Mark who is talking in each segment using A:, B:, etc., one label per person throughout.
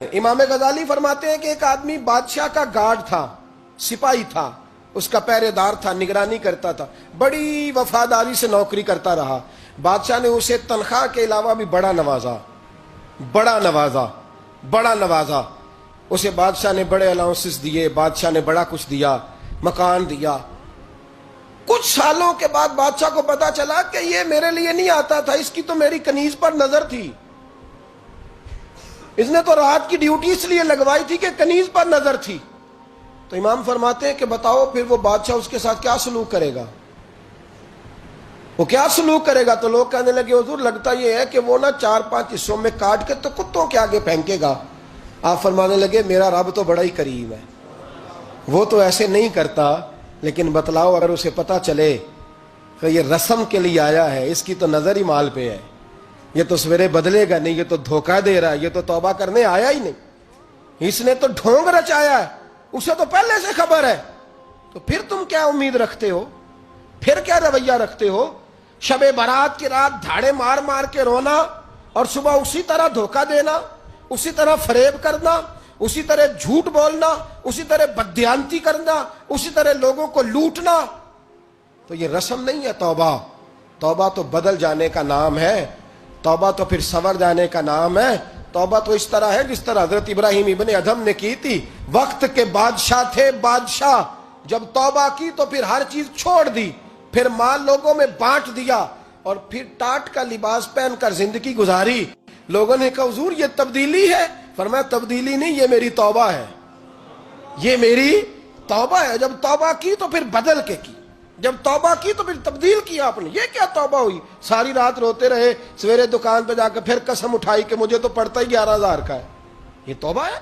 A: امام غزالی فرماتے ہیں کہ ایک آدمی بادشاہ کا گارڈ تھا، سپاہی تھا، اس کا پہرے دار تھا، نگرانی کرتا تھا، بڑی وفاداری سے نوکری کرتا رہا۔ بادشاہ نے اسے تنخواہ کے علاوہ بھی بڑا نوازا۔ اسے بادشاہ نے بڑے الاؤنسز دیے، بادشاہ نے بڑا کچھ دیا، مکان دیا۔ کچھ سالوں کے بعد بادشاہ کو پتا چلا کہ یہ میرے لیے نہیں آتا تھا، اس کی تو میری کنیز پر نظر تھی، اس نے تو رات کی ڈیوٹی اس لیے لگوائی تھی کہ کنیز پر نظر تھی۔ تو امام فرماتے ہیں کہ بتاؤ پھر وہ بادشاہ اس کے ساتھ کیا سلوک کرے گا، وہ کیا سلوک کرے گا؟ تو لوگ کہنے لگے حضور لگتا یہ ہے کہ وہ نا 4-5 حصوں میں کاٹ کے تو کتوں کے آگے پھینکے گا۔ آپ فرمانے لگے میرا رب تو بڑا ہی کریم ہے، وہ تو ایسے نہیں کرتا، لیکن بتلاؤ اگر اسے پتا چلے کہ یہ رسم کے لیے آیا ہے، اس کی تو نظر ہی مال پہ ہے، یہ تو سویرے بدلے گا نہیں، یہ تو دھوکہ دے رہا ہے، یہ تو توبہ کرنے آیا ہی نہیں، اس نے تو ڈھونگ رچایا ہے، اسے تو پہلے سے خبر ہے، تو پھر تم کیا امید رکھتے ہو، پھر کیا رویہ رکھتے ہو؟ شب برات کی رات دھاڑے مار مار کے رونا اور صبح اسی طرح دھوکہ دینا، اسی طرح فریب کرنا، اسی طرح جھوٹ بولنا، اسی طرح بددیانتی کرنا، اسی طرح لوگوں کو لوٹنا۔ تو یہ رسم نہیں ہے توبہ۔ توبہ تو بدل جانے کا نام ہے، توبہ تو پھر سنور جانے کا نام ہے۔ توبہ تو اس طرح ہے جس طرح حضرت ابراہیم ابن ادھم نے کی تھی، وقت کے بادشاہ تھے، بادشاہ جب توبہ کی تو پھر ہر چیز چھوڑ دی، پھر مال لوگوں میں بانٹ دیا اور پھر ٹاٹ کا لباس پہن کر زندگی گزاری۔ لوگوں نے کہا حضور یہ تبدیلی ہے؟ فرمایا تبدیلی نہیں، یہ میری توبہ ہے، یہ میری توبہ ہے۔ جب توبہ کی تو پھر بدل کے کی، جب توبہ کی تو پھر تبدیل کیا آپ نے۔ یہ کیا توبہ ہوئی؟ ساری رات روتے رہے، سویرے دکان پہ جا کے پھر قسم اٹھائی کہ مجھے تو پڑتا ہی 11,000 کا ہے، یہ توبہ ہے؟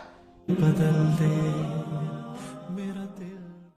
A: بدل دے